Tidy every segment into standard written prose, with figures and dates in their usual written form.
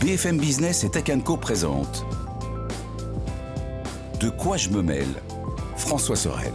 BFM Business et Tech & Co présente De quoi je me mêle, François Sorel.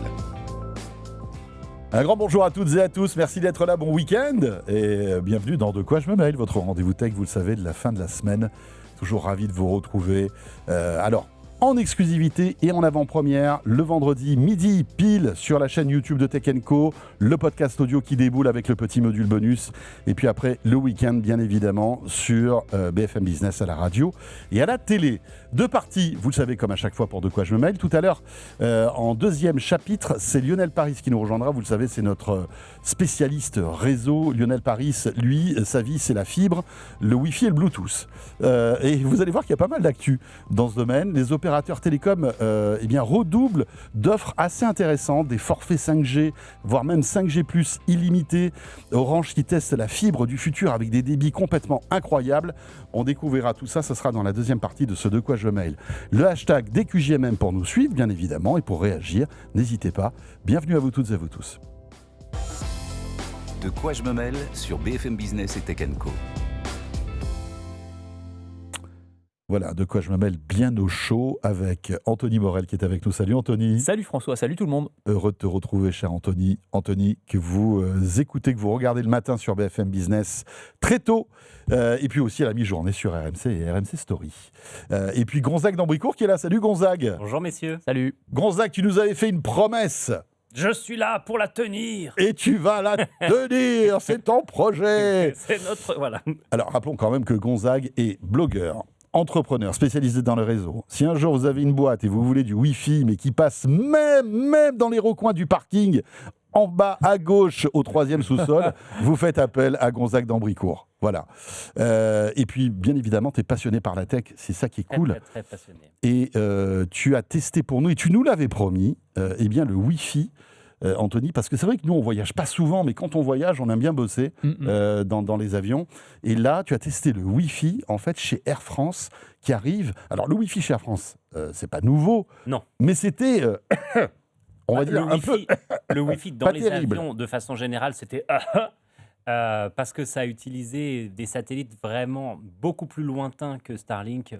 Un grand bonjour à toutes et à tous, merci d'être là, bon week-end et bienvenue dans De quoi je me mêle, votre rendez-vous tech, vous le savez, de la fin de la semaine. Toujours ravi de vous retrouver. Alors, en exclusivité et en avant-première, le vendredi midi pile sur la chaîne YouTube de Tech & Co, le podcast audio qui déboule avec le petit module bonus. Et puis après, le week-end, bien évidemment, sur BFM Business à la radio et à la télé. Deux parties, vous le savez, comme à chaque fois pour De quoi je me mêle. Tout à l'heure, en deuxième chapitre, c'est Lionel Paris qui nous rejoindra. Vous le savez, c'est notre spécialiste réseau. Lionel Paris, lui, sa vie, c'est la fibre, le Wi-Fi et le Bluetooth. Et vous allez voir qu'il y a pas mal d'actu dans ce domaine. Les opérateurs télécoms redoublent d'offres assez intéressantes, des forfaits 5G, voire même 5G+, illimités. Orange qui teste la fibre du futur avec des débits complètement incroyables. On découvrira tout ça, ce sera dans la deuxième partie de ce De quoi je mail. Le hashtag DQJMM pour nous suivre, bien évidemment, et pour réagir, n'hésitez pas. Bienvenue à vous toutes et à vous tous. De quoi je me mêle sur BFM Business et Tech & Co. Voilà, de quoi je me mêle bien au chaud avec Anthony Morel qui est avec nous. Salut Anthony. Salut François, salut tout le monde. Heureux de te retrouver, cher Anthony. Anthony, que vous écoutez, que vous regardez le matin sur BFM Business très tôt. Et puis aussi à la mi-journée sur RMC et RMC Story. Et puis Gonzague d'Ambricourt qui est là. Salut Gonzague. Bonjour messieurs. Salut. Gonzague, tu nous avais fait une promesse. Je suis là pour la tenir. Et tu vas la tenir, c'est ton projet. C'est notre... Voilà. Alors rappelons quand même que Gonzague est blogueur, entrepreneur, spécialisé dans le réseau. Si un jour vous avez une boîte et vous voulez du Wi-Fi, mais qui passe même dans les recoins du parking, en bas à gauche au 3e sous-sol, vous faites appel à Gonzague d'Ambricourt. Voilà. Et puis, bien évidemment, tu es passionné par la tech, c'est ça qui est cool. Très passionné. Et tu as testé pour nous, et tu nous l'avais promis, le Wi-Fi, Anthony, parce que c'est vrai que nous, on ne voyage pas souvent, mais quand on voyage, on aime bien bosser dans les avions. Et là, tu as testé le Wi-Fi, en fait, chez Air France, qui arrive. Alors, le Wi-Fi chez Air France, c'est pas nouveau. Non. Mais c'était, on va dire, un peu le Wi-Fi dans pas les terrible. avions, de façon générale, c'était... parce que ça a utilisé des satellites vraiment beaucoup plus lointains que Starlink.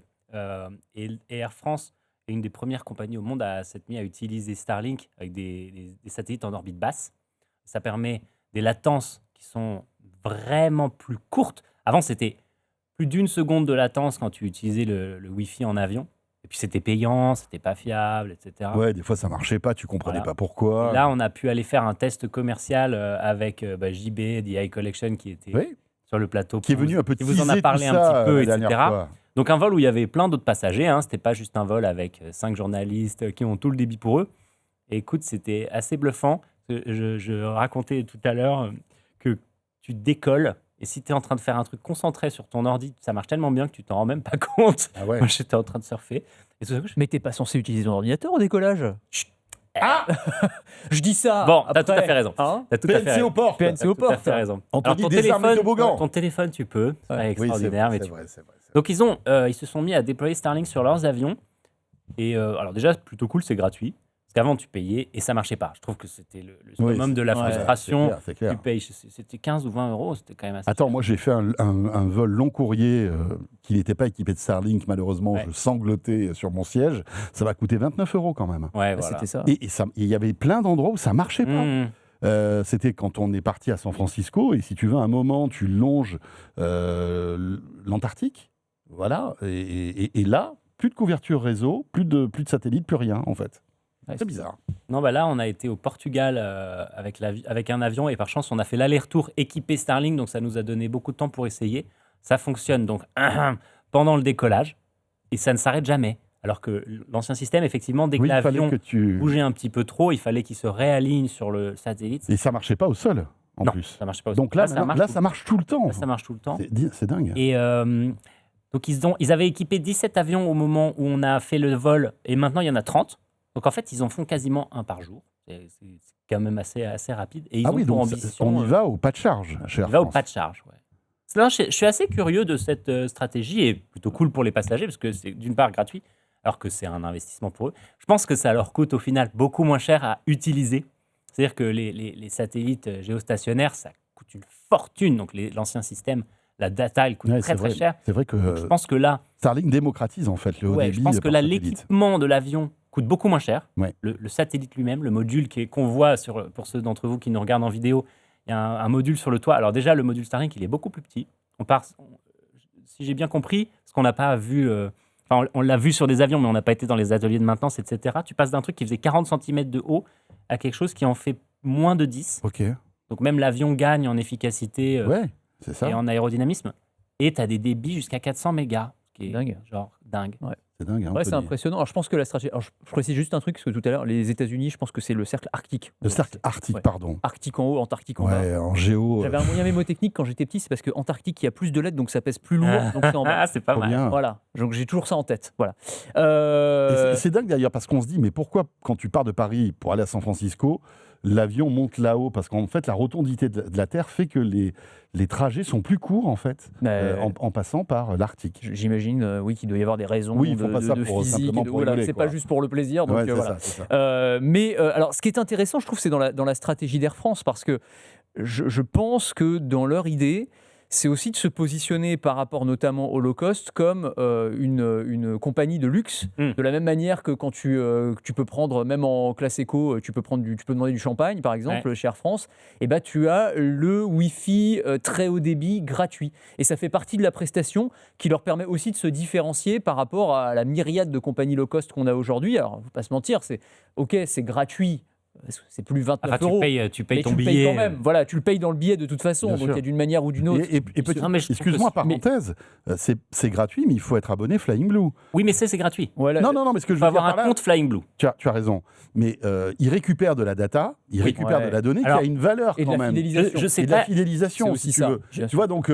Et Air France est une des premières compagnies au monde à s'être mis à utiliser Starlink avec des satellites en orbite basse. Ça permet des latences qui sont vraiment plus courtes. Avant, c'était plus d'1 seconde de latence quand tu utilisais le Wi-Fi en avion. Et puis c'était payant, c'était pas fiable, etc. Ouais, des fois ça marchait pas, tu comprenais Voilà. pas pourquoi. Et là, on a pu aller faire un test commercial avec JB, The High Collection, qui était Oui, sur le plateau. qui est venu un peu qui vous en a teaser parlé tout un ça, petit peu, la dernière etc. fois. Donc un vol où il y avait plein d'autres passagers. C'était pas juste un vol avec 5 journalistes qui ont tout le débit pour eux. Et écoute, c'était assez bluffant. Je racontais tout à l'heure que tu décolles. Et si tu es en train de faire un truc concentré sur ton ordi, ça marche tellement bien que tu t'en rends même pas compte. Ah ouais. Moi, j'étais en train de surfer. Et tout d'un coup, Mais t'es pas censé utiliser ton ordinateur au décollage? Ah, Je dis ça. Bon, t'as après. tout à fait raison. Hein T'as tout à fait PNC raison. aux portes. PNC T'as aux tout à portes. fait raison. Anthony, désarme le toboggan. ton téléphone, tu peux. C'est pas Oui, c'est extraordinaire, vrai, mais c'est tu vrai, c'est vrai. Donc ils se sont mis à déployer Starlink sur leurs avions. Et alors déjà, plutôt cool, c'est gratuit. Parce qu'avant, tu payais et ça marchait pas. Je trouve que c'était le summum de la ouais, frustration. C'est clair. Tu payes, c'était 15 ou 20 euros, c'était quand même assez Attends, cher. moi j'ai fait un vol long courrier qui n'était pas équipé de Starlink, malheureusement, Ouais. je sanglotais sur mon siège. Ça m'a coûté 29 € quand même. Ouais, Bah, voilà. C'était ça. Et il y avait plein d'endroits où ça marchait pas. Mmh. C'était quand on est parti à San Francisco, et si tu veux, à un moment, tu longes l'Antarctique, voilà, et là, plus de couverture réseau, plus de satellites, plus rien, en fait. Ouais, C'est bizarre. Non, bah là, on a été au Portugal avec un avion et par chance, on a fait l'aller-retour équipé Starlink, donc ça nous a donné beaucoup de temps pour essayer. Ça fonctionne donc pendant le décollage et ça ne s'arrête jamais. Alors que l'ancien système, effectivement, dès que Oui, il fallait l'avion que tu... bougeait un petit peu trop, il fallait qu'il se réaligne sur le satellite. Et ça marchait pas au sol, en Non, plus. ça marche pas aussi. Donc là, ça marche ça marche tout le temps. Là, ça marche tout le temps. C'est dingue. Et donc, ils avaient équipé 17 avions au moment où on a fait le vol, et maintenant, il y en a 30. Donc, en fait, ils en font quasiment un par jour. C'est quand même assez rapide. Et ils Ah ont oui, pour donc ambition... on y va au pas de charge, chez Air Il va au France. pas de charge, ouais. Non, je suis assez curieux de cette stratégie, et plutôt cool pour les passagers, parce que c'est d'une part gratuit, alors que c'est un investissement pour eux. Je pense que ça leur coûte au final beaucoup moins cher à utiliser. C'est-à-dire que les satellites géostationnaires, ça coûte une fortune. Donc l'ancien système La data, elle coûte Ouais, très c'est vrai. cher. C'est vrai que Donc, je pense que là, Starlink démocratise en fait le haut ouais, débit je pense que par là, satellite. l'équipement de l'avion coûte beaucoup moins cher. Ouais. Le satellite lui-même, le module qu'on voit, pour ceux d'entre vous qui nous regardent en vidéo, il y a un module sur le toit. Alors déjà, le module Starlink, il est beaucoup plus petit. Si j'ai bien compris, ce qu'on n'a pas vu, on l'a vu sur des avions, mais on n'a pas été dans les ateliers de maintenance, etc. Tu passes d'un truc qui faisait 40 cm de haut à quelque chose qui en fait moins de 10. Ok. Donc même l'avion gagne en efficacité Ouais, c'est ça. et en aérodynamisme. Et tu as des débits jusqu'à 400 mégas, ce qui est Dingue. genre dingue. C'est dingue. Hein, Ouais, on c'est peut dire. impressionnant. Alors, je pense que la stratégie. Alors, je précise juste un truc, parce que tout à l'heure, les États-Unis, je pense que c'est le cercle arctique. Le cercle arctique, Ouais. pardon. Arctique en haut, Antarctique en bas. Ouais, en géo. J'avais un moyen mémotechnique quand j'étais petit, c'est parce qu'Antarctique, il y a plus de lettres, donc ça pèse plus lourd, donc c'est en bas. Ah, c'est pas Trop mal. bien. Voilà, donc j'ai toujours ça en tête. Voilà. Et c'est dingue d'ailleurs parce qu'on se dit, mais pourquoi quand tu pars de Paris pour aller à San Francisco, l'avion monte là-haut? Parce qu'en fait, la rotondité de la Terre fait que les trajets sont plus courts en fait, en passant par l'Arctique. J'imagine, oui, qu'il doit y avoir des raisons Oui, ils font pas ça de pour physique. simplement pour Voilà, rigoler, c'est quoi. pas juste pour le plaisir. Donc Ouais, c'est voilà. ça, c'est ça. Mais alors, ce qui est intéressant, je trouve, c'est dans la stratégie d'Air France, parce que je pense que dans leur idée, c'est aussi de se positionner par rapport notamment au low cost comme une compagnie de luxe, de la même manière que quand tu peux prendre, même en classe éco, tu peux demander du champagne, par exemple, chez Air France, et ben, tu as le Wi-Fi très haut débit gratuit. Et ça fait partie de la prestation qui leur permet aussi de se différencier par rapport à la myriade de compagnies low cost qu'on a aujourd'hui. Alors, il ne faut pas se mentir, c'est gratuit. C'est plus 29 Enfin, euros. tu payes Mais ton tu le billet. payes quand même. Voilà, tu le payes dans le billet de toute façon. Bien Donc sûr. il y a d'une manière ou d'une autre. Et petit, Non, mais je trouve excuse-moi, que c'est- parenthèse, c'est gratuit, mais il faut être abonné Flying Blue. Oui, mais c'est gratuit. Voilà. Non, mais ce que Il je faut veux dire avoir par un là, compte Flying Blue. tu as raison. Mais il récupère de la data, il récupère Ouais. de la donnée Alors, qui a une valeur Et de quand la même. fidélisation. Je sais Et de la pas. fidélisation, C'est aussi si tu ça, veux. bien Tu sûr. vois, donc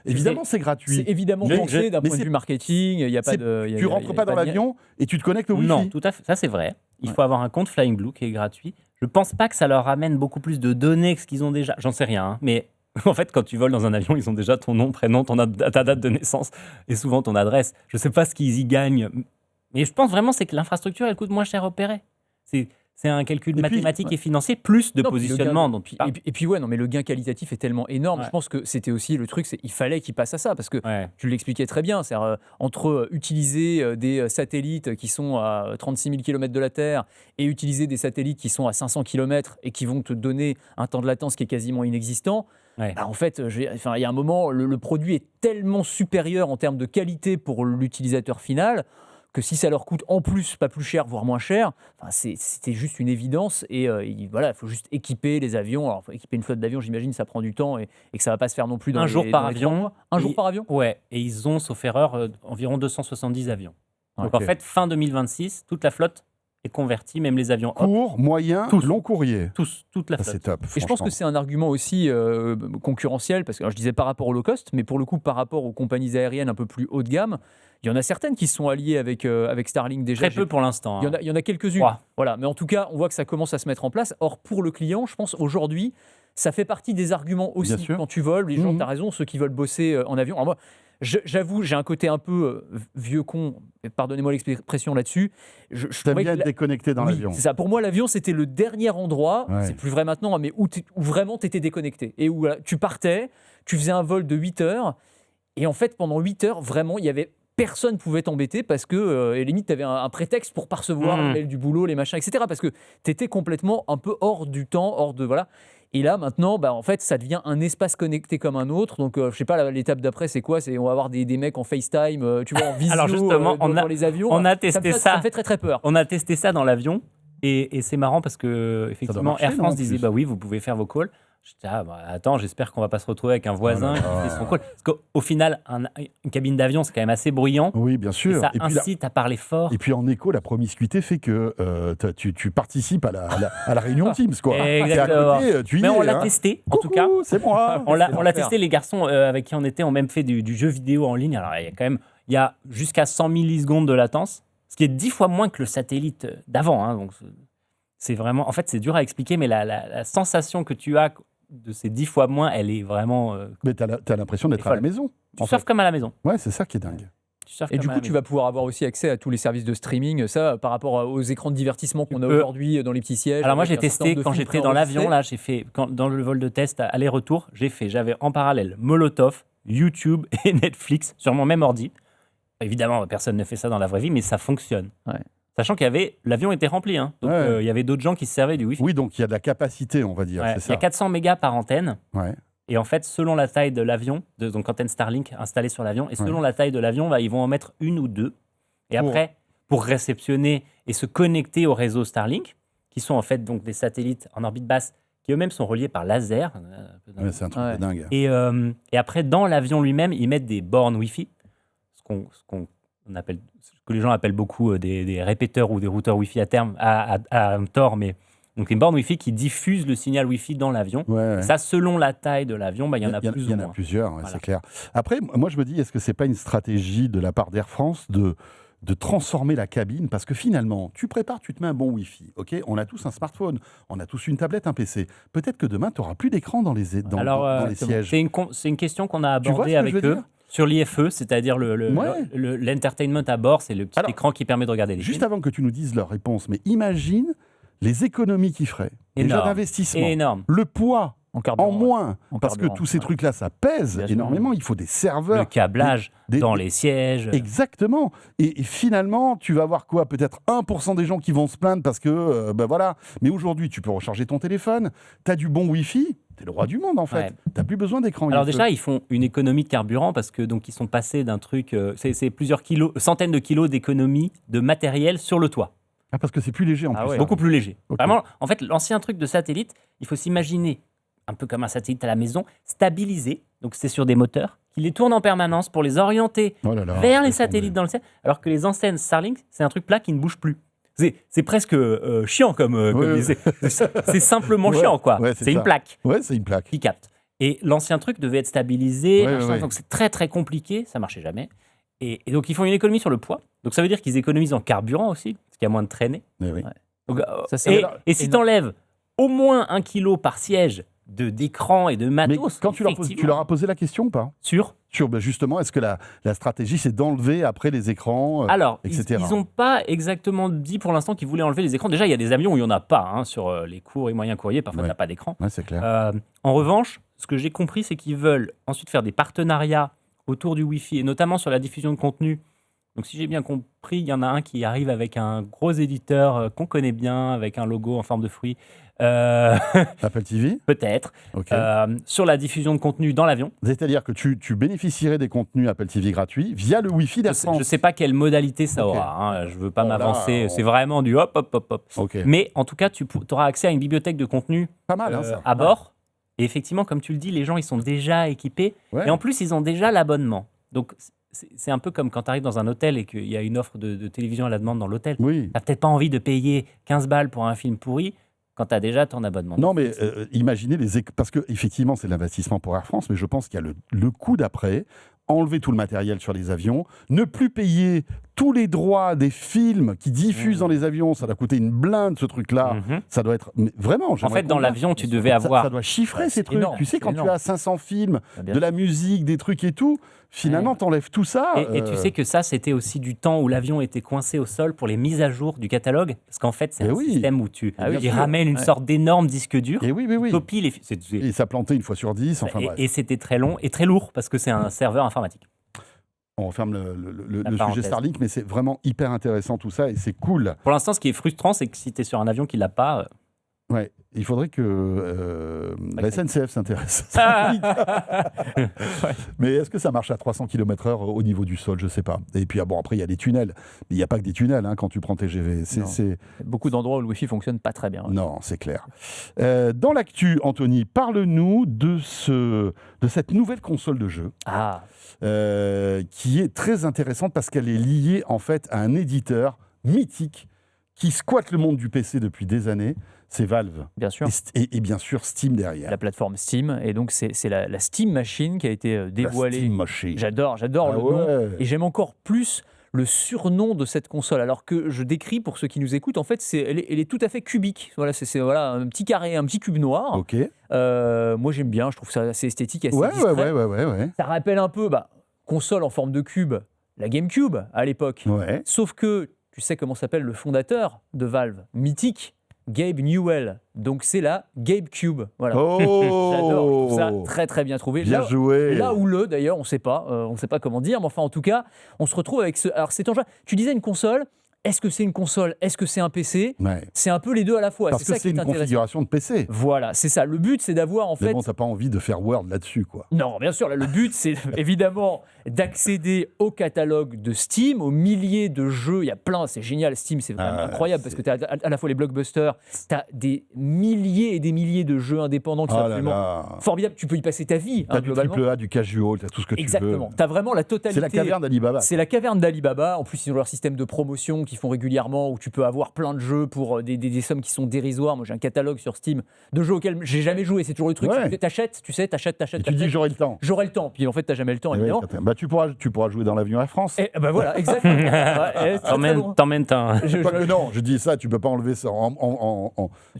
évidemment, c'est gratuit. C'est évidemment Mais- pensé d'un mais point de c'est- vue marketing. Il y a pas C'est- de. il y a- Tu il y a- rentres il y a pas dans de- l'avion et tu te connectes au Wi-Fi. Non, tout à fait. Ça, c'est vrai. Il faut avoir un compte Flying Blue qui est gratuit. Je pense pas que ça leur amène beaucoup plus de données que ce qu'ils ont déjà. J'en sais rien, hein. Mais en fait, quand tu voles dans un avion, ils ont déjà ton nom, prénom, ta date de naissance et souvent ton adresse. Je sais pas ce qu'ils y gagnent. Mais je pense vraiment c'est que l'infrastructure, elle coûte moins cher à opérer. C'est un calcul Et puis- mathématique et financier plus de Non, puis le positionnement. gain- dont puis- tu parles. et puis ouais, non, mais le gain qualitatif est tellement énorme. Ouais. Je pense que c'était aussi le truc, c'est il fallait qu'ils passent à ça parce que Ouais. tu l'expliquais très bien. C'est entre utiliser des satellites qui sont à 36 000 km de la Terre et utiliser des satellites qui sont à 500 km et qui vont te donner un temps de latence qui est quasiment inexistant. Ouais. Bah, en fait, il y a un moment, le produit est tellement supérieur en termes de qualité pour l'utilisateur final que si ça leur coûte en plus, pas plus cher, voire moins cher, c'était juste une évidence. Et voilà, il faut juste équiper les avions. Alors, faut équiper une flotte d'avions, j'imagine, ça prend du temps et que ça va pas se faire non plus dans Un les- jour dans par les 3 avion. mois. Un jour Et- par avion. Ouais, et ils ont, sauf erreur, environ 270 avions. Donc Ok. en fait, fin 2026, toute la flotte est convertie, même les avions Hop, Court, moyen, Tous. long courrier. toute la Ça, flotte. c'est top. Et je pense franchement. que c'est un argument aussi concurrentiel, parce que alors, je disais par rapport au low cost, mais pour le coup, par rapport aux compagnies aériennes un peu plus haut de gamme, il y en a certaines qui se sont alliées avec Starlink déjà. Très peu pour l'instant. Il y en a quelques-unes. Trois. Voilà, mais en tout cas, on voit que ça commence à se mettre en place. Or, pour le client, je pense aujourd'hui, ça fait partie des arguments aussi Bien sûr. quand tu voles. Les gens, Mhm. tu as raison, ceux qui veulent bosser en avion. Alors moi, j'avoue, j'ai un côté un peu vieux con, pardonnez-moi l'expression là-dessus. Je T'aimes trouvais bien que être déconnecté dans oui, l'avion. c'est ça. Pour moi, l'avion, c'était le dernier endroit, Ouais. c'est plus vrai maintenant, mais où vraiment tu étais déconnecté. Et où voilà, tu partais, tu faisais un vol de 8 heures, et en fait, pendant 8 heures, vraiment, il y avait personne pouvait t'embêter parce que, et limite, tu avais un prétexte pour pas recevoir Mhm. les mails du boulot, les machins, etc. Parce que tu étais complètement un peu hors du temps, hors de. Voilà. Et là, maintenant, bah, en fait, ça devient un espace connecté comme un autre. Donc, je sais pas, l'étape d'après, c'est quoi? On va avoir des mecs en FaceTime, tu vois, en visio Alors, justement, dans les avions. on a Ça testé me fait- ça. Ça me fait très, très peur. On a testé ça dans l'avion et c'est marrant parce que effectivement marcher, Air non, France en disait plus bah oui, vous pouvez faire vos calls. Je dis attends, j'espère qu'on va pas se retrouver avec un voisin Oh là là. qui fait son call. Parce qu'au final, une cabine d'avion c'est quand même assez bruyant. Oui, bien Et sûr. ça Et puis, incite à parler fort. et puis en écho, la promiscuité fait que tu participes à la réunion Teams, quoi. T'es à Exactement. côté, tu y Mais es, on l'a hein. testé en tout cas. Coucou, c'est moi. On l'a l'enfer. testé, les garçons avec qui on était ont même fait du jeu vidéo en ligne. Alors il y a jusqu'à 100 millisecondes de latence, ce qui est 10 fois moins que le satellite d'avant. Hein, donc c'est vraiment, en fait, c'est dur à expliquer, mais la sensation que tu as de ces 10 fois moins, elle est vraiment. Mais t'as l'impression d'être C'est à la folle. maison. Tu en surfes fait. comme à la maison. Ouais, c'est ça qui est dingue. Tu surfes Et du comme à coup, la tu maison. vas pouvoir avoir aussi accès à tous les services de streaming, ça, par rapport aux écrans de divertissement qu'on a peux. aujourd'hui dans les petits sièges. Alors moi, avec j'ai un certain testé nombre de quand films j'étais dans l'avion, préenregistrés. là, j'ai fait dans le vol de test aller-retour, j'avais en parallèle Molotov, YouTube et Netflix sur mon même ordi. Évidemment, personne ne fait ça dans la vraie vie, mais ça fonctionne. Ouais. Sachant l'avion était rempli, hein. Donc il y avait d'autres gens qui se servaient du Wi-Fi. Oui, donc il y a de la capacité, on va dire, Ouais, c'est il y ça. a 400 mégas par antenne. Ouais. Et en fait, selon la taille de l'avion, donc antenne Starlink installée sur l'avion, et selon la taille de l'avion, ils vont en mettre une ou deux. Et après, pour réceptionner et se connecter au réseau Starlink, qui sont en fait donc des satellites en orbite basse, qui eux-mêmes sont reliés par laser. Ouais, c'est un truc de dingue. Et après, dans l'avion lui-même, ils mettent des bornes Wi-Fi, on appelle, ce que les gens appellent beaucoup des répéteurs ou des routeurs Wi-Fi à terme, à tort, mais donc une borne Wi-Fi qui diffuse le signal Wi-Fi dans l'avion. Ouais. Ça, selon la taille de l'avion, il y en a plus ou moins. Il y en a plusieurs, ouais, Voilà. c'est clair. Après, moi, je me dis, est-ce que c'est pas une stratégie de la part d'Air France de transformer la cabine? Parce que finalement, tu prépares, tu te mets un bon Wi-Fi. Ok, on a tous un smartphone, on a tous une tablette, un PC. Peut-être que demain, tu n'auras plus d'écran dans les sièges. C'est une question qu'on a Tu vois abordée ce que avec je veux eux dire sur l'IFE, c'est-à-dire l'entertainment à bord, c'est le petit écran qui permet de regarder les Juste films. avant que tu nous dises leur réponse, mais imagine les économies qu'ils feraient. Déjà Énorme. d'investissement. Énorme. Le poids carburant, en moins. En Parce que carburant, tous ces ouais. trucs-là, ça pèse Bien sûr. énormément. Il faut des serveurs. Le câblage des- dans les sièges. Exactement. Et finalement, tu vas avoir quoi? Peut-être 1% des gens qui vont se plaindre parce que, voilà. Mais aujourd'hui, tu peux recharger ton téléphone. Tu as du bon Wi-Fi. Tu es le roi du monde, en fait. Ouais. Tu n'as plus besoin d'écran. Alors IFE. déjà, ils font une économie de carburant parce que donc ils sont passés d'un truc, c'est plusieurs kilos, centaines de kilos d'économie de matériel sur le toit. Ah, parce que c'est plus léger en Ah plus. ouais. Beaucoup plus léger. Ok. Vraiment, en fait, l'ancien truc de satellite, il faut s'imaginer un peu comme un satellite à la maison, stabilisé, donc c'est sur des moteurs, qui les tournent en permanence pour les orienter Oh là là, vers les laisse satellites tomber. dans le ciel, alors que les antennes Starlink, c'est un truc plat qui ne bouge plus. C'est presque chiant comme Ouais, c'est simplement Ouais, chiant, quoi. ouais, c'est c'est une ça. plaque Ouais, c'est une plaque. qui capte. Et l'ancien truc devait être stabilisé, Ouais, machin, ouais. donc c'est très très compliqué, ça marchait jamais. Et donc ils font une économie sur le poids. Donc ça veut dire qu'ils économisent en carburant aussi, parce qu'il y a moins de traînées. Mais oui. Ouais. Donc, Ça, c'est et si énorme. tu enlèves au moins 1 kilo par siège d'écran et de Mais matos, quand tu leur as posé la question ou pas sur. Sur justement, est-ce que la stratégie, c'est d'enlever après les écrans Alors, etc. ils n'ont pas exactement dit pour l'instant qu'ils voulaient enlever les écrans. Déjà, il y a des avions où il n'y en a pas, hein, sur les courts et moyens courriers. Parfois, Ouais. tu n'as pas d'écran. Ouais, c'est clair. En revanche, ce que j'ai compris, c'est qu'ils veulent ensuite faire des partenariats autour du Wi-Fi, et notamment sur la diffusion de contenu. Donc, si j'ai bien compris, il y en a un qui arrive avec un gros éditeur qu'on connaît bien, avec un logo en forme de fruit. Apple TV. Peut-être. Ok. Sur la diffusion de contenu dans l'avion. C'est-à-dire que tu bénéficierais des contenus Apple TV gratuits via le Wi-Fi d'Air Je France. ne sais pas quelle modalité ça Ok. aura. Hein. Je ne veux pas Oh là, m'avancer. on- C'est vraiment du hop, hop, hop, hop. Ok. Mais en tout cas, tu auras accès à une bibliothèque de contenu Pas mal, hein, ça. à bord. Et effectivement, comme tu le dis, les gens, ils sont déjà équipés. Ouais. Et en plus, ils ont déjà l'abonnement. Donc, c'est un peu comme quand tu arrives dans un hôtel et qu'il y a une offre de télévision à la demande dans l'hôtel. Oui. Tu n'as peut-être pas envie de payer 15 balles pour un film pourri quand tu as déjà ton abonnement. Non, mais imaginez parce que effectivement, c'est de l'investissement pour Air France, mais je pense qu'il y a le coup d'après. Enlever tout le matériel sur les avions, ne plus payer tous les droits des films qui diffusent dans les avions, ça doit coûter une blinde ce truc-là. Mhm. Ça doit être mais vraiment. En j'aimerais fait, dans qu'on- l'avion, tu devais ça avoir. doit chiffrer Ouais, ces c'est trucs. énorme, Tu sais, c'est quand tu énorme. as 500 films, Ah, bien de sûr. la musique, des trucs et tout, finalement, Ouais. t'enlèves tout ça. Et tu sais que ça, c'était aussi du temps où l'avion était coincé au sol pour les mises à jour du catalogue. Parce qu'en fait, c'est Eh un oui. système où tu Ah oui, il bien sûr. ramène une Ouais. sorte d'énorme disque dur, Et oui. copie les. Et ça plantait une fois sur 10, enfin bref. Et c'était très long et très lourd parce que c'est un serveur informatique. On referme le sujet parenthèse. Starlink, mais c'est vraiment hyper intéressant tout ça et c'est cool. Pour l'instant, ce qui est frustrant, c'est que si tu es sur un avion qui l'a pas. Ouais, il faudrait que la SNCF s'intéresse. Mais est-ce que ça marche à 300 km/h au niveau du sol? Je sais pas. Et puis bon, après, il y a des tunnels. Mais il n'y a pas que des tunnels quand tu prends TGV. Non. Beaucoup d'endroits où le Wi-Fi fonctionne pas très bien. Non, c'est clair. Dans l'actu, Anthony, parle-nous de cette nouvelle console de jeu Ah, qui est très intéressante parce qu'elle est liée en fait à un éditeur mythique qui squatte le monde du PC depuis des années. C'est Valve. bien sûr. Et bien sûr Steam derrière. La plateforme Steam. Et donc, c'est la Steam Machine qui a été dévoilée. La Steam Machine. J'adore Ah le nom. ouais. Et j'aime encore plus le surnom de cette console. Alors que je décris, pour ceux qui nous écoutent, en fait, elle est tout à fait cubique. Voilà, c'est un petit carré, un petit cube noir. Ok. Moi, j'aime bien. Je trouve ça assez esthétique, assez Ouais. distrait. Ça rappelle un peu, console en forme de cube, la GameCube à l'époque. Ouais. Sauf que, tu sais comment s'appelle le fondateur de Valve, mythique, Gabe Newell. Donc c'est la Gabe Cube. Voilà. Oh J'adore, je trouve ça très très bien trouvé. Bien joué. Là où d'ailleurs, on ne sait pas comment dire, mais enfin en tout cas, on se retrouve avec ce. Alors c'est engin. Tu disais une console. Est-ce que c'est une console? Est-ce que c'est un PC? Ouais. C'est un peu les deux à la fois. Parce que ça qui c'est une intéressant. configuration de PC. Voilà, c'est ça. Le but, c'est d'avoir en Mais fait. bon, t'as pas envie de faire Word là-dessus, quoi. Non, bien sûr, là, le but, c'est évidemment d'accéder au catalogue de Steam, aux milliers de jeux. Il y a plein, c'est génial. Steam, c'est vraiment incroyable parce que tu as à la fois les blockbusters, tu as des milliers et des milliers de jeux indépendants qui sont absolument formidables. Tu peux y passer ta vie, T'as du globalement. triple A, du casual, t'as tout ce que Exactement. tu veux. Tu as vraiment la totalité. C'est la caverne d'Alibaba. C'est la caverne d'Alibaba. En plus, ils ont leur système de promotion qu'ils font régulièrement où tu peux avoir plein de jeux pour des sommes qui sont dérisoires. Moi, j'ai un catalogue sur Steam de jeux auxquels j'ai jamais joué. C'est toujours le truc. Ouais. T'achètes, tu sais, t'achètes. Et tu dis j'aurai le temps. J'aurai le temps. Puis en fait, t'as jamais le temps, Eh évidemment. oui, bah, tu pourras jouer dans l'avion Air France. Et bah voilà, exactement. Ouais, T'emmènes Quoique non, je dis ça, tu peux pas enlever ça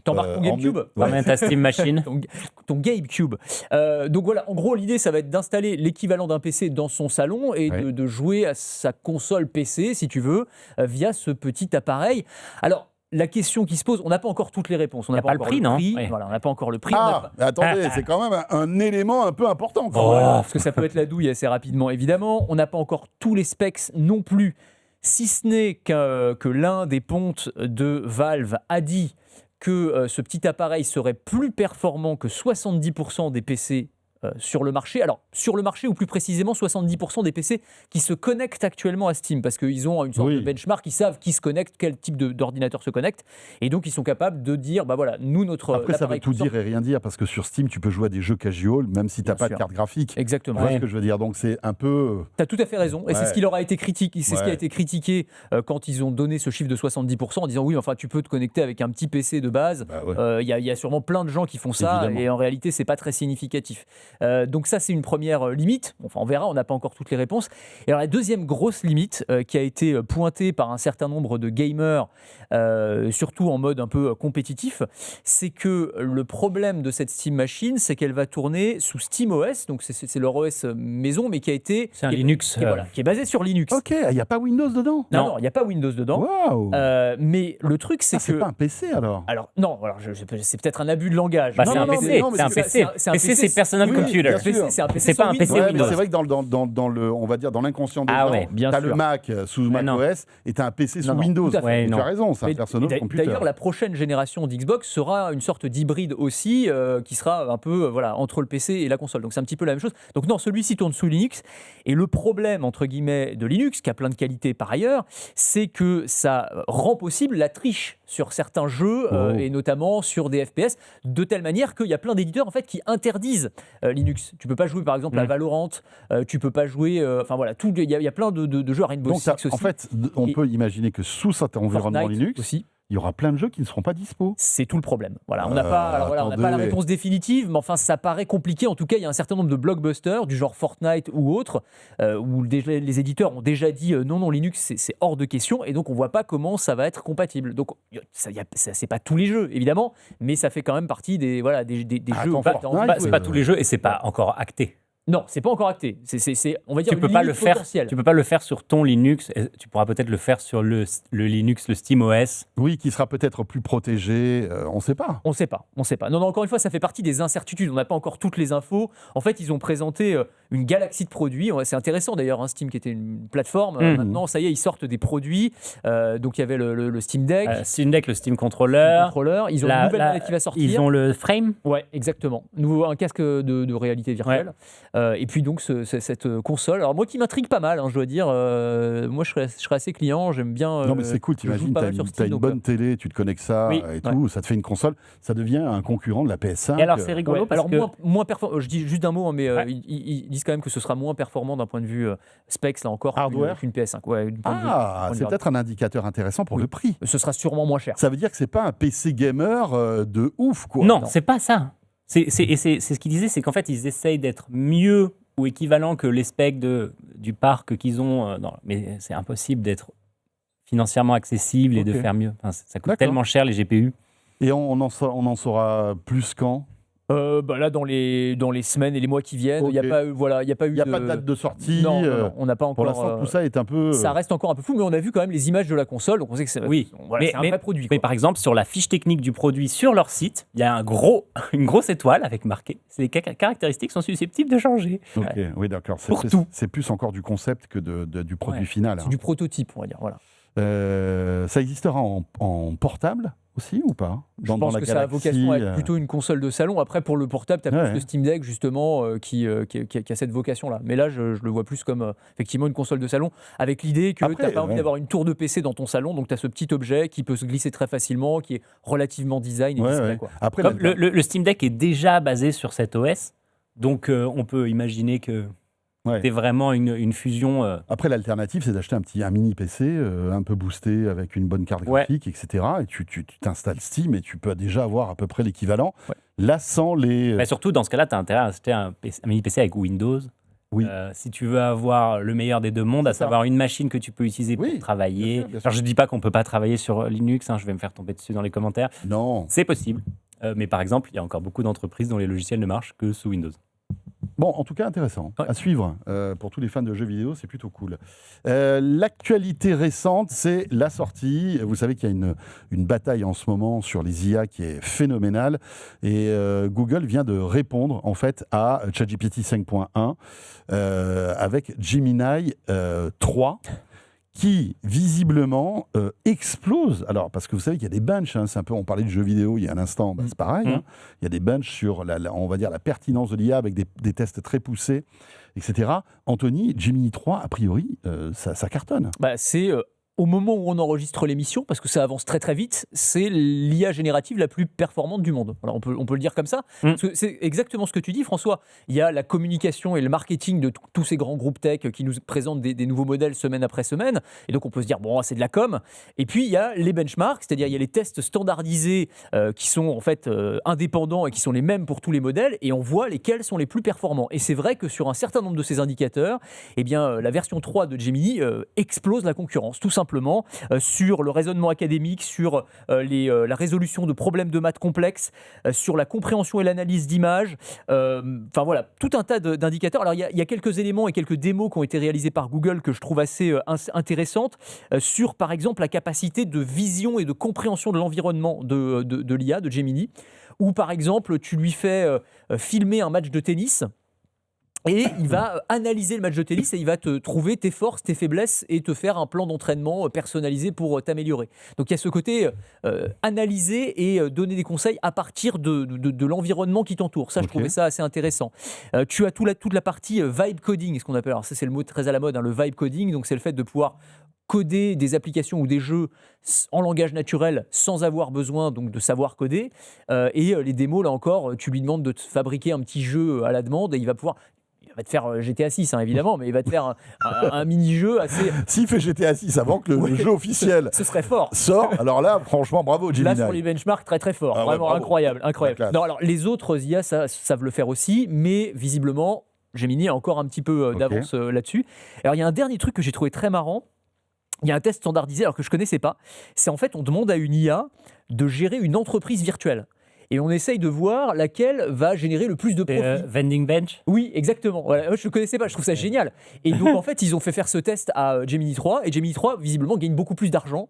T'embarques ton GameCube. ta Steam Machine. Ton GameCube. Donc voilà, en gros, l'idée, ça va être d'installer l'équivalent d'un PC dans son salon et de jouer à sa console PC, si tu veux, via ce petit appareil. Alors, la question qui se pose, on n'a pas encore toutes les réponses. On n'a pas le prix, non? Ouais. Voilà, on n'a pas encore le prix. Mais attendez, c'est quand même un élément un peu important. Voilà, parce que ça peut être la douille assez rapidement, évidemment. On n'a pas encore tous les specs non plus, si ce n'est que l'un des pontes de Valve a dit que ce petit appareil serait plus performant que 70% des PC sur le marché. Alors, sur le marché, ou plus précisément 70% des PC qui se connectent actuellement à Steam, parce qu'ils ont une sorte de benchmark, ils savent qui se connecte, quel type d'ordinateur se connecte, et donc ils sont capables de dire, bah voilà, nous, notre... Après, ça veut tout dire et rien dire, parce que sur Steam, tu peux jouer à des jeux casual, même si tu n'as pas de carte graphique. Exactement. Tu vois ce que je veux dire, donc c'est un peu... Tu as tout à fait raison, et c'est ce qui leur a été critiqué, c'est ce qui a été critiqué quand ils ont donné ce chiffre de 70%, en disant, oui, enfin, tu peux te connecter avec un petit PC de base, il y a sûrement plein de gens qui font ça, évidemment. Et en réalité, c'est pas très significatif. Donc ça, c'est une première limite. Enfin, on verra, on n'a pas encore toutes les réponses. Et alors, la deuxième grosse limite qui a été pointée par un certain nombre de gamers, surtout en mode un peu compétitif, c'est que le problème de cette Steam Machine, c'est qu'elle va tourner sous SteamOS, donc c'est leur OS maison, mais qui a été... C'est un Linux. Qui est basé sur Linux. Ok, il n'y a pas Windows dedans? Non, il n'y a pas Windows dedans. Waouh. Mais le truc, c'est que... c'est pas un PC, alors? Alors, non, c'est peut-être un abus de langage. Bah, c'est un PC, c'est un PC, c'est personal computer. C'est pas un PC Windows. C'est vrai que dans le, on va dire dans l'inconscient des gens, t'as le Mac sous macOS et t'as un PC sous Windows. Tu as raison, c'est un personal computer. D'ailleurs, la prochaine génération d'Xbox sera une sorte d'hybride aussi, qui sera un peu entre le PC et la console. Donc c'est un petit peu la même chose. Donc non, celui-ci tourne sous Linux. Et le problème, entre guillemets, de Linux, qui a plein de qualités par ailleurs, c'est que ça rend possible la triche sur certains jeux, et notamment sur des FPS, de telle manière qu'il y a plein d'éditeurs en fait, qui interdisent Linux. Tu peux pas jouer par exemple à Valorant, tu peux pas jouer, enfin voilà, il y a plein de jeux à Rainbow Six aussi. En fait, on peut imaginer que sous cet environnement Fortnite Linux aussi. Il y aura plein de jeux qui ne seront pas dispo. C'est tout le problème. Voilà, on n'a pas la réponse définitive, mais enfin ça paraît compliqué. En tout cas, il y a un certain nombre de blockbusters du genre Fortnite ou autres, où les éditeurs ont déjà dit non, Linux c'est hors de question, et donc on voit pas comment ça va être compatible. Donc c'est pas tous les jeux évidemment, mais ça fait quand même partie des jeux. C'est pas tous les jeux et c'est pas encore acté. Non, c'est pas encore acté. C'est on va dire tu peux pas le faire. Tu peux pas le faire sur ton Linux. Tu pourras peut-être le faire sur le Linux, le SteamOS. Oui, qui sera peut-être plus protégé. On ne sait pas. On ne sait pas. Non, encore une fois, ça fait partie des incertitudes. On n'a pas encore toutes les infos. En fait, ils ont présenté une galaxie de produits. C'est intéressant d'ailleurs, hein, Steam qui était une plateforme. Maintenant, ça y est, ils sortent des produits. Donc il y avait le Steam Deck. Le Steam Controller. Ils ont une nouvelle manette qui va sortir. Ils ont le Frame. Ouais, exactement. Un casque de réalité virtuelle. Ouais. Et puis donc cette console, alors moi qui m'intrigue pas mal, hein, je dois dire, moi je serais assez client, j'aime bien. Non mais c'est cool, t'imagines, t'as une bonne télé, tu te connectes ça tout, ça te fait une console, ça devient un concurrent de la PS5. Et alors c'est rigolo parce que... moins performant, je dis juste d'un mot, mais ils disent quand même que ce sera moins performant d'un point de vue specs, là encore, hardware qu'une PS5. C'est peut-être un indicateur intéressant pour le prix. Ce sera sûrement moins cher. Ça veut dire que c'est pas un PC gamer de ouf, quoi. Non, c'est pas ça. C'est ce qu'ils disaient, c'est qu'en fait, ils essayent d'être mieux ou équivalent que les specs du parc qu'ils ont. Mais c'est impossible d'être financièrement accessible et de faire mieux. Enfin, ça coûte tellement cher, les GPU. Et on en saura plus quand? Là, dans les semaines et les mois qui viennent, il Ok. n'y a pas eu, Il n'y a pas de date de sortie. Non, on n'a pas Pour encore. l'instant, tout ça est un peu. Ça reste encore un peu fou, mais on a vu quand même les images de la console, donc on sait que c'est Oui. c'est un vrai produit. Mais quoi. par exemple, sur la fiche technique du produit sur leur site, il y a une grosse étoile avec marqué. Les caractéristiques sont susceptibles de changer. Ok, oui, d'accord. C'est Pour plus, tout. c'est plus encore du concept que du produit Ouais. final. C'est du prototype, on va dire. Voilà. Ça existera en portable aussi ou pas Je pense que ça a vocation à être plutôt une console de salon. Après, pour le portable, tu as Ouais. plus le Steam Deck, justement, qui a cette vocation-là. Mais là, je le vois plus comme effectivement une console de salon, avec l'idée que tu Après, n'as pas envie ouais. d'avoir une tour de PC dans ton salon, donc tu as ce petit objet qui peut se glisser très facilement, qui est relativement design et Ouais, discret. ouais. Quoi. Après, Comme la- le Steam Deck est déjà basé sur cet OS, donc on peut imaginer que Ouais. c'est vraiment une fusion. Après, l'alternative, c'est d'acheter un mini PC un peu boosté avec une bonne carte Ouais. graphique, etc. Et tu t'installes Steam et tu peux déjà avoir à peu près l'équivalent. Ouais. Là, sans les. Mais surtout, dans ce cas-là, tu as intérêt à acheter un mini PC avec Windows. Oui. Si tu veux avoir le meilleur des deux mondes, à C'est ça. savoir une machine que tu peux utiliser Oui, pour travailler. bien sûr, bien sûr. Alors, je ne dis pas qu'on ne peut pas travailler sur Linux, je vais me faire tomber dessus dans les commentaires. Non. C'est possible. Mais par exemple, il y a encore beaucoup d'entreprises dont les logiciels ne marchent que sous Windows. Bon, en tout cas, intéressant. Ouais. À suivre. Pour tous les fans de jeux vidéo, c'est plutôt cool. L'actualité récente, c'est la sortie. Vous savez qu'il y a une bataille en ce moment sur les IA qui est phénoménale. Et Google vient de répondre, en fait, à ChatGPT 5.1 avec Gemini 3. Qui visiblement explose. Alors, parce que vous savez qu'il y a des benches, c'est un peu, on parlait de jeux vidéo il y a un instant, c'est pareil. Mm. Il y a des benches sur, on va dire, la pertinence de l'IA avec des tests très poussés, etc. Anthony, Gemini 3, a priori, ça cartonne. C'est au moment où on enregistre l'émission, parce que ça avance très très vite, c'est l'IA générative la plus performante du monde. Voilà, on peut le dire comme ça. Parce que c'est exactement ce que tu dis, François. Il y a la communication et le marketing de tous ces grands groupes tech qui nous présentent des nouveaux modèles semaine après semaine. Et donc on peut se dire, bon, c'est de la com. Et puis il y a les benchmarks, c'est-à-dire il y a les tests standardisés qui sont en fait indépendants et qui sont les mêmes pour tous les modèles. Et on voit lesquels sont les plus performants. Et c'est vrai que sur un certain nombre de ces indicateurs, eh bien, la version 3 de Gemini explose la concurrence, tout simplement, sur le raisonnement académique, sur la résolution de problèmes de maths complexes, sur la compréhension et l'analyse d'images. Enfin voilà, tout un tas d'indicateurs. Alors il y a quelques éléments et quelques démos qui ont été réalisés par Google que je trouve assez intéressantes, sur par exemple la capacité de vision et de compréhension de l'environnement de l'IA, de Gemini, où par exemple tu lui fais filmer un match de tennis. Et il va analyser le match de tennis et il va te trouver tes forces, tes faiblesses et te faire un plan d'entraînement personnalisé pour t'améliorer. Donc il y a ce côté analyser et donner des conseils à partir de l'environnement qui t'entoure. Ça, je trouvais ça assez intéressant. Tu as toute la partie vibe coding, ce qu'on appelle. Alors ça, c'est le mot très à la mode, le vibe coding. Donc c'est le fait de pouvoir coder des applications ou des jeux en langage naturel sans avoir besoin donc de savoir coder. Et les démos, là encore, tu lui demandes de te fabriquer un petit jeu à la demande et il va te faire GTA 6, évidemment, mais il va te faire un mini-jeu assez... S'il fait GTA 6 avant que le jeu officiel Ce serait fort. sort, alors là, franchement, bravo Gemini. Là, sur les benchmarks, très très fort. Ah ouais, Vraiment bravo. incroyable. La Non, alors, les autres IA savent le faire aussi, mais visiblement, Gemini a encore un petit peu d'avance là-dessus. Alors, il y a un dernier truc que j'ai trouvé très marrant. Il y a un test standardisé, alors que je ne connaissais pas. C'est en fait, on demande à une IA de gérer une entreprise virtuelle. Et on essaye de voir laquelle va générer le plus de profit. Vending Bench. Oui, exactement. Voilà. Moi, je ne connaissais pas, je trouve ça génial. Et donc, en fait, ils ont fait faire ce test à Gemini 3, et Gemini 3, visiblement, gagne beaucoup plus d'argent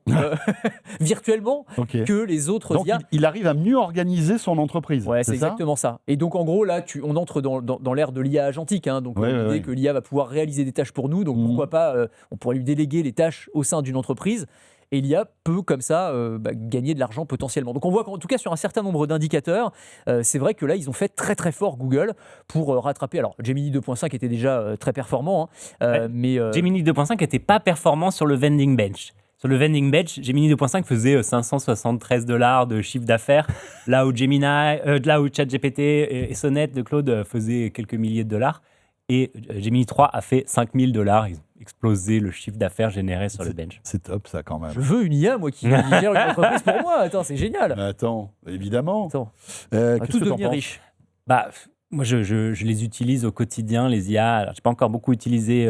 virtuellement que les autres donc, IA. il arrive à mieux organiser son entreprise. Ouais, c'est ça exactement ça. Et donc, en gros, là, on entre dans l'ère de l'IA agentique. Donc, l'idée que l'IA va pouvoir réaliser des tâches pour nous. Donc, pourquoi pas, on pourrait lui déléguer les tâches au sein d'une entreprise. Et l'IA peut, comme ça, gagner de l'argent potentiellement. Donc on voit qu'en tout cas, sur un certain nombre d'indicateurs, c'est vrai que là, ils ont fait très très fort Google pour rattraper. Alors, Gemini 2.5 était déjà très performant, mais... Gemini 2.5 n'était pas performant sur le Vending Bench. Sur le Vending Bench, Gemini 2.5 faisait $573 de chiffre d'affaires, là où ChatGPT et Sonnet de Claude faisaient quelques milliers de dollars. Et Gemini 3 a fait $5 000. Ils ont explosé le chiffre d'affaires généré sur le bench. C'est top, ça, quand même. Je veux une IA, moi, qui gère une entreprise pour moi. Attends, c'est génial. Attends, évidemment. On va tous devenir riches. Moi, je les utilise au quotidien, les IA. Alors, je n'ai pas encore beaucoup utilisé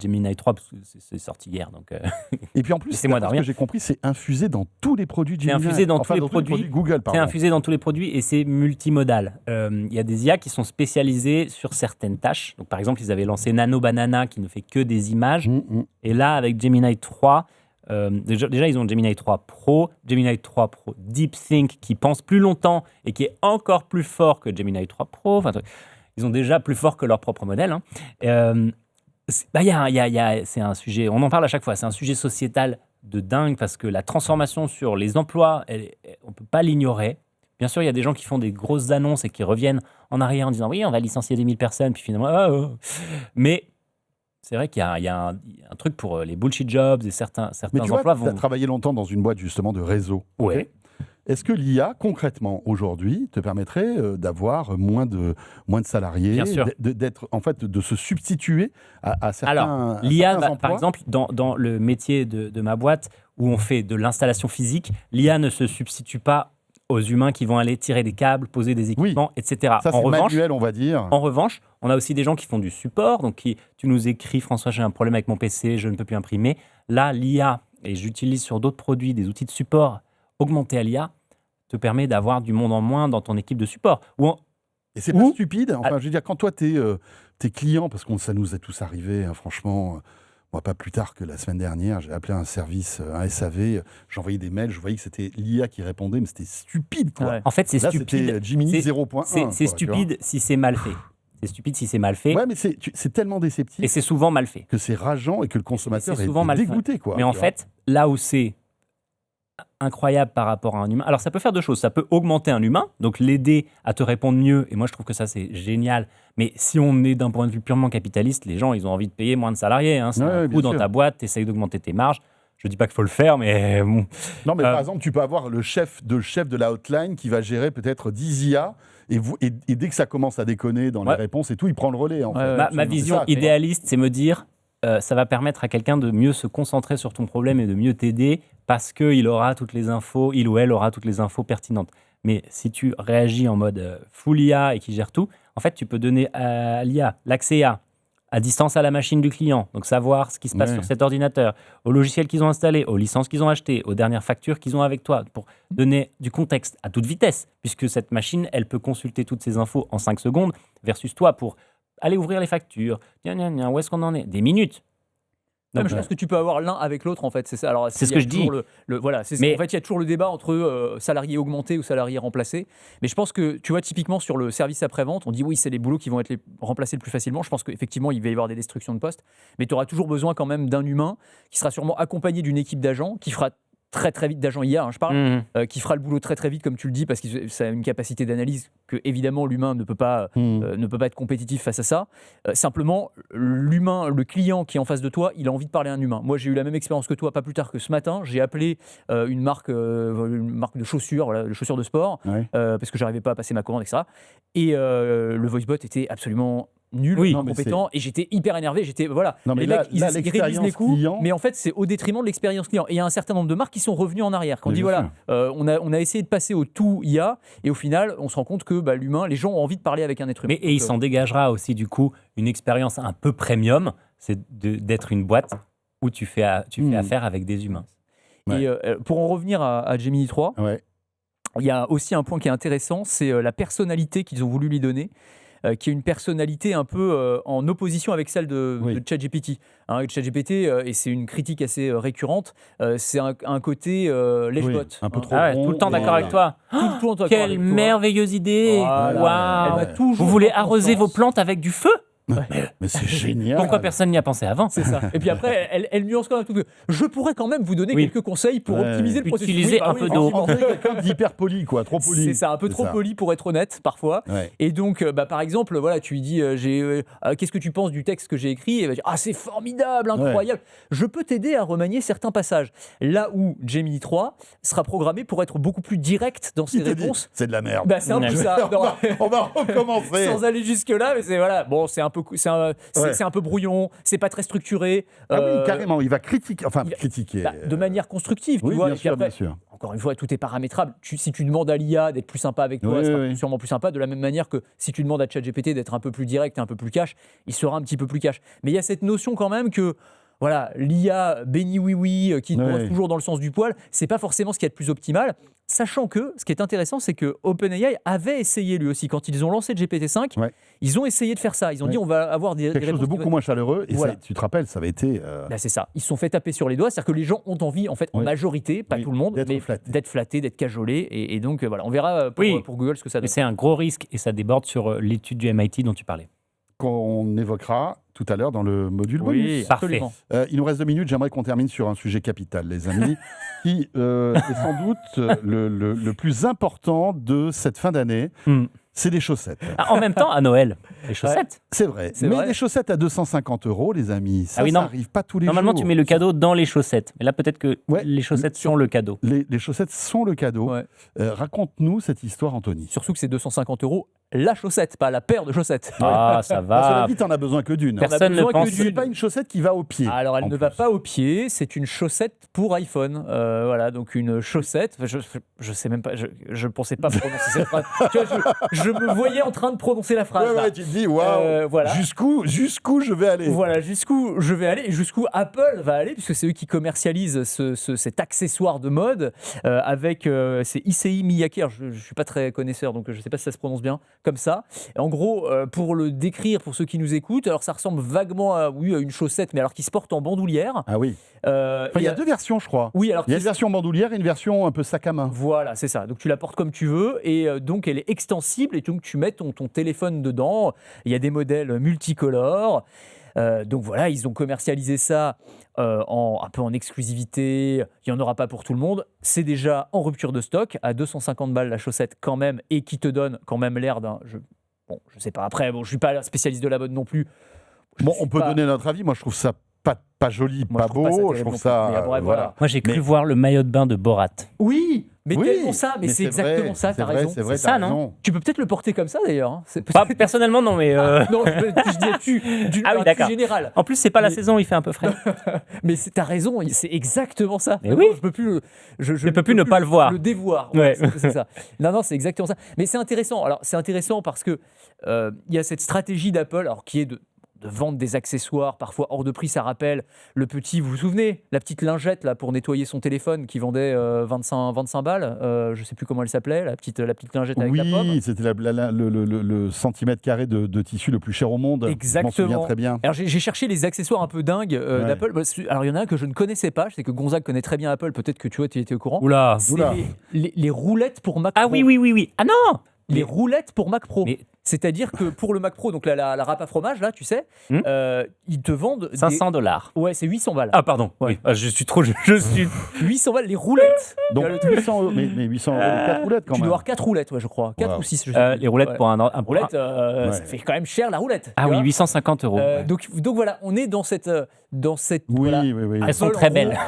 Gemini 3 parce que c'est sorti hier. Donc, Et puis en plus, Laissez-moi ce dormir. que j'ai compris, c'est infusé dans tous les produits Gemini. infusé dans Enfin, tous les produits. Google, c'est pardon. infusé dans tous les produits et c'est multimodal. Il y a des IA qui sont spécialisées sur certaines tâches. Donc, par exemple, ils avaient lancé Nano Banana qui ne fait que des images. Et là, avec Gemini 3, déjà, ils ont Gemini 3 Pro, Gemini 3 Pro DeepThink qui pense plus longtemps et qui est encore plus fort que Gemini 3 Pro. Enfin, ils ont déjà plus fort que leur propre modèle. C'est un sujet, on en parle à chaque fois, c'est un sujet sociétal de dingue parce que la transformation sur les emplois, on ne peut pas l'ignorer. Bien sûr, il y a des gens qui font des grosses annonces et qui reviennent en arrière en disant oui, on va licencier 10 000 personnes, puis finalement, mais c'est vrai qu'il y a un truc pour les bullshit jobs et certains Mais tu emplois vois, tu as travaillé longtemps dans une boîte justement de réseau. Ouais. Est-ce que l'IA, concrètement, aujourd'hui, te permettrait d'avoir moins de salariés, Bien sûr. de se substituer à certains, Alors, l'IA, certains par emplois? exemple, dans le métier de ma boîte où on fait de l'installation physique, l'IA ne se substitue pas aux humains qui vont aller tirer des câbles, poser des équipements, etc. Ça, c'est manuel, on va dire. En revanche, on a aussi des gens qui font du support. Donc, tu nous écris, François, j'ai un problème avec mon PC, je ne peux plus imprimer. Là, l'IA, et j'utilise sur d'autres produits des outils de support augmentés à l'IA, te permet d'avoir du monde en moins dans ton équipe de support. Et c'est pas stupide. Enfin, je veux dire, quand toi, t'es client, parce que ça nous est tous arrivé, hein, franchement. Moi, pas plus tard que la semaine dernière, j'ai appelé un service, un SAV, j'envoyais des mails, je voyais que c'était l'IA qui répondait, mais c'était stupide, quoi. Ouais. En fait, c'est Là, stupide. c'était Gemini C'est- 0.1. C'est quoi, tu vois. stupide si c'est mal fait. C'est stupide si c'est mal fait. Ouais, mais c'est tellement déceptif Et c'est souvent mal fait. que c'est rageant et que le consommateur C'est est souvent mal fait. dégoûté, quoi. Mais en tu vois. fait, là où c'est incroyable par rapport à un humain, alors ça peut faire deux choses. Ça peut augmenter un humain, donc l'aider à te répondre mieux. Et moi, je trouve que ça, c'est génial. Mais si on est d'un point de vue purement capitaliste, les gens, ils ont envie de payer moins de salariés. Hein. C'est Ouais, un bien coût dans sûr. ta boîte, tu essayes d'augmenter tes marges. Je dis pas qu'il faut le faire, mais bon. Non, mais par exemple, tu peux avoir le chef de la hotline qui va gérer peut-être 10 IA et dès que ça commence à déconner dans les Ouais. réponses et tout, il prend le relais. En fait. Ouais, Ma Absolument. vision C'est ça, tu vois. idéaliste, c'est me dire, ça va permettre à quelqu'un de mieux se concentrer sur ton problème et de mieux t'aider parce qu'il aura toutes les infos, il ou elle aura toutes les infos pertinentes. Mais si tu réagis en mode full IA et qui gère tout, en fait, tu peux donner à l'IA l'accès à distance à la machine du client, donc savoir ce qui se passe Ouais. sur cet ordinateur, au logiciel qu'ils ont installé, aux licences qu'ils ont achetées, aux dernières factures qu'ils ont avec toi, pour donner du contexte à toute vitesse, puisque cette machine, elle peut consulter toutes ces infos en 5 secondes, versus toi pour aller ouvrir les factures, où est-ce qu'on en est? Des minutes. Non, mais Donc, je pense que tu peux avoir l'un avec l'autre en fait, c'est ça. Alors, C'est ce il y a que je dis. toujours voilà, Mais- en fait, il y a toujours le débat entre salariés augmentés ou salariés remplacés. Mais je pense que, tu vois, typiquement sur le service après-vente, on dit oui, c'est les boulots qui vont être remplacés le plus facilement. Je pense qu'effectivement, il va y avoir des destructions de postes. Mais tu auras toujours besoin quand même d'un humain qui sera sûrement accompagné d'une équipe d'agents qui fera très très vite, d'agents IA, hein, je parle, qui fera le boulot très très vite, comme tu le dis, parce que ça a une capacité d'analyse que évidemment l'humain ne peut pas être compétitif face à ça. Simplement, l'humain, le client qui est en face de toi, il a envie de parler à un humain. Moi, j'ai eu la même expérience que toi, pas plus tard que ce matin. J'ai appelé une marque de chaussures, voilà, de chaussures de sport, Ouais. parce que j'arrivais pas à passer ma commande, etc. Et le voicebot était absolument nul, Oui. incompétent, et j'étais hyper énervé. J'étais voilà, Non, mais les là- mecs, ils là, réduisent les l'expérience coûts, client- mais en fait, c'est au détriment de l'expérience client. Et il y a un certain nombre de marques qui sont revenues en arrière. Quand on Mais dit bien voilà, on a essayé de passer au tout IA, et au final, on se rend compte que l'humain, les gens ont envie de parler avec un être humain. Et il Donc, s'en dégagera aussi du coup une expérience un peu premium, c'est d'être une boîte où tu fais affaire avec des humains. Ouais. Et pour en revenir à Gemini 3, Ouais. il y a aussi un point qui est intéressant, c'est la personnalité qu'ils ont voulu lui donner, qui est une personnalité un peu en opposition avec celle de ChatGPT. Hein, ChatGPT, et c'est une critique assez récurrente, c'est un côté lèche-bot. Oui, un peu hein. trop Ah ouais, rond, tout le temps d'accord et- avec toi. Tout le temps d'accord Quelle avec toi. merveilleuse idée! Voilà. Waouh. Elle m'a toujours Vous voulez fait arroser confiance. vos plantes avec du feu? Mais c'est génial. Pourquoi personne n'y a pensé avant? C'est ça. Et puis après, elle nuance quand même tout. Je pourrais quand même vous donner Oui. quelques conseils pour Ouais. optimiser le processus. Utiliser un peu d'eau. En fait, quelqu'un d'hyper poli, quoi, trop poli. C'est ça, un peu trop poli pour être honnête parfois. Ouais. Et donc, par exemple, voilà, tu lui dis, qu'est-ce que tu penses du texte que j'ai écrit? Et elle va dire, ah, c'est formidable, incroyable. Je peux t'aider à remanier certains passages. Là où Gemini 3 sera programmé pour être beaucoup plus direct dans ses Il te dit, réponses. c'est de la merde. Bah, c'est un peu ça. Non, On va recommencer. sans aller jusque là, mais c'est voilà. Bon, c'est un peu, c'est un peu brouillon. C'est pas très structuré. Ah oui, carrément, il va critiquer, enfin critiquer. De manière constructive, tu Oui, vois. bien Et puis sûr, après, bien sûr. encore une fois, tout est paramétrable. Si tu demandes à l'IA d'être plus sympa avec toi, Oui, elle sera oui. sûrement plus sympa. De la même manière que si tu demandes à ChatGPT d'être un peu plus direct et un peu plus cash, il sera un petit peu plus cash. Mais il y a cette notion quand même que voilà, l'IA béni oui qui te pose toujours dans le sens du poil, c'est pas forcément ce qu'il y a de plus optimal. Sachant que ce qui est intéressant, c'est que OpenAI avait essayé lui aussi quand ils ont lancé GPT-5, ils ont essayé de faire ça. Ils ont dit on va avoir des quelque chose de beaucoup moins chaleureux. Et voilà. ça, tu te rappelles, ça avait été Là, c'est ça. Ils se sont fait taper sur les doigts, c'est-à-dire que les gens ont envie, en fait, en majorité, pas tout le monde, mais d'être flattés, d'être cajolés. Et donc voilà, on verra pour Google ce que ça donne. Mais c'est un gros risque et ça déborde sur l'étude du MIT dont tu parlais. Qu'on évoquera tout à l'heure dans le module bonus. Oui, absolument. Il nous reste 2 minutes, j'aimerais qu'on termine sur un sujet capital, les amis, qui est sans doute le plus important de cette fin d'année, c'est les chaussettes. En même temps, à Noël, les chaussettes. C'est vrai, mais des chaussettes à 250 €, les amis, ça n'arrive pas tous les jours. Normalement, tu mets le cadeau dans les chaussettes. Mais là, peut-être que les chaussettes sont le cadeau. Les chaussettes sont le cadeau. Raconte-nous cette histoire, Anthony. Surtout que c'est 250 € la chaussette, pas la paire de chaussettes. Ah, ça va. Cela dit, t'en as besoin que d'une. Personne ne pense. C'est pas une chaussette qui va au pied. Alors, elle ne va pas au pied, c'est une chaussette pour iPhone. Voilà, donc une chaussette. Je sais même pas, je pensais pas prononcer cette phrase. Tu vois, je me voyais en train de prononcer la phrase. Ouais, tu te dis, waouh, voilà. jusqu'où je vais aller. Voilà, jusqu'où je vais aller et jusqu'où Apple va aller, puisque c'est eux qui commercialisent cet accessoire de mode avec c'est Issei Miyake. Alors, je suis pas très connaisseur, donc je sais pas si ça se prononce bien comme ça. Et en gros, pour le décrire pour ceux qui nous écoutent, alors ça ressemble vaguement à une chaussette, mais alors qui se porte en bandoulière. Ah oui. Il y a 2 versions, je crois. Oui, alors il y a une version bandoulière et une version un peu sac à main. Voilà, c'est ça. Donc tu la portes comme tu veux et donc elle est extensible et donc tu mets ton téléphone dedans. Il y a des modèles multicolores. Donc voilà, ils ont commercialisé ça un peu en exclusivité. Il n'y en aura pas pour tout le monde. C'est déjà en rupture de stock, à 250 balles la chaussette quand même, et qui te donne quand même l'air d'un... je sais pas, après, je ne suis pas spécialiste de la mode non plus. On peut donner notre avis. Moi, je trouve ça pas joli, pas beau. Je trouve ça... voilà. Moi, j'ai cru voir le maillot de bain de Borat. Oui, mais tellement ça, mais c'est exactement ça, t'as raison. C'est vrai, ça, t'as raison. Tu peux peut-être le porter comme ça d'ailleurs. Hein. Pas personnellement, non, mais. Non, je dis d'une manière générale. En plus, c'est pas la saison, il fait un peu frais. Mais t'as raison, c'est exactement ça. Mais oui. Je peux plus, je peux plus ne pas le voir. Le dévoir. Ouais. C'est ça. Non, c'est exactement ça. Mais c'est intéressant. Alors, c'est intéressant parce que il y a cette stratégie d'Apple, alors qui est de vendre des accessoires parfois hors de prix. Ça rappelle le petit, vous vous souvenez, la petite lingette là pour nettoyer son téléphone qui vendait 25 balles. Je sais plus comment elle s'appelait, la petite lingette avec la pomme. Oui, c'était le centimètre carré de tissu le plus cher au monde. Exactement. Je m'en souviens très bien. Alors j'ai cherché les accessoires un peu dingues d'Apple. Alors il y en a un que je ne connaissais pas. Je sais que Gonzague connaît très bien Apple. Peut-être que tu vois, tu étais au courant. Oula. C'est les roulettes pour Mac Pro. Ah oui. Ah non. Les roulettes pour Mac Pro. C'est-à-dire que pour le Mac Pro, donc la râpe à fromage, là, tu sais, ils te vendent... $500. Ouais, c'est 800 balles. Ah, pardon. Ouais. Oui. Ah, je suis trop... Je suis... 800 balles, les roulettes. Donc 800 €, mais 800 €, 4 roulettes quand même. Tu dois avoir 4 roulettes, je crois. 4 ou 6, je sais plus. Les roulettes pour un roulette, ça fait quand même cher, la roulette. Ah oui, 850 €. Donc voilà, on est dans cette... Oui. Elles sont très belles.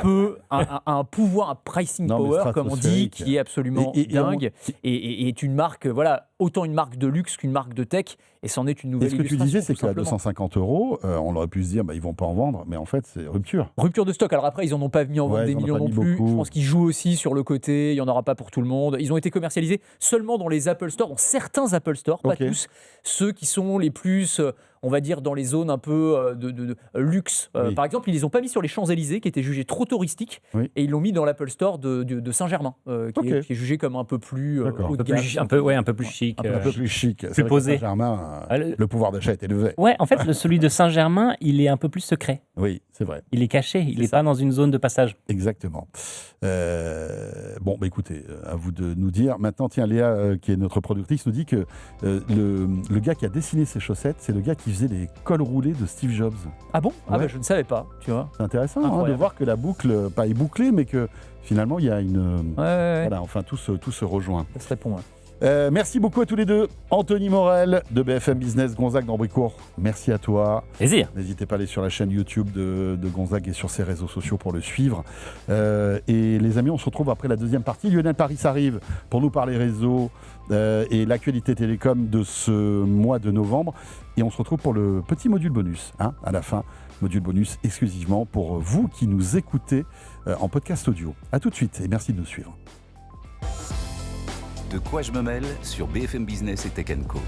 Un pouvoir, un pricing power, comme on dit, qui est absolument dingue. Et est une marque, voilà, autant une marque de luxe qu'une marque de tech. Et c'en est une nouvelle illustration. Et ce que tu disais, c'est qu'à 250 €, on aurait pu se dire, ils vont pas en vendre, mais en fait, c'est rupture. Rupture de stock. Alors après, ils n'en ont pas mis en vente des millions non plus. Je pense qu'ils jouent aussi sur le côté. Il n'y en aura pas pour tout le monde. Ils ont été commercialisés seulement dans les Apple Store, dans certains Apple Store, pas tous. Ceux qui sont les plus, on va dire, dans les zones un peu de luxe. Par exemple, ils les ont pas mis sur les Champs-Élysées, qui étaient jugés trop touristiques, et ils l'ont mis dans l'Apple Store de Saint-Germain, qui est jugé comme un peu plus haut de gamme. Un peu plus chic. Un peu plus chic. Plus posé. Saint-Germain, le pouvoir d'achat est élevé. Ouais, en fait, celui de Saint-Germain, il est un peu plus secret. Oui, c'est vrai. Il est caché, il n'est pas dans une zone de passage. Exactement. Écoutez, à vous de nous dire. Maintenant, tiens, Léa, qui est notre productrice, nous dit que le gars qui a dessiné ces chaussettes, c'est le gars qui faisait les cols roulés de Steve Jobs. Ah bon ? Ah je ne savais pas, tu vois. C'est intéressant de voir que la boucle, pas est bouclée, mais que finalement, il y a une... Voilà, enfin, tout se rejoint. Ça se répond, merci beaucoup à tous les deux. Anthony Morel de BFM Business, Gonzague d'Ambricourt. Merci à toi. Plaisir. N'hésitez pas à aller sur la chaîne YouTube de Gonzague et sur ses réseaux sociaux pour le suivre. Et les amis, on se retrouve après la deuxième partie. Lionel Paris arrive pour nous parler réseau et l'actualité télécom de ce mois de novembre. Et on se retrouve pour le petit module bonus, à la fin. Module bonus exclusivement pour vous qui nous écoutez en podcast audio. À tout de suite et merci de nous suivre. De quoi je me mêle sur BFM Business et Tech Co.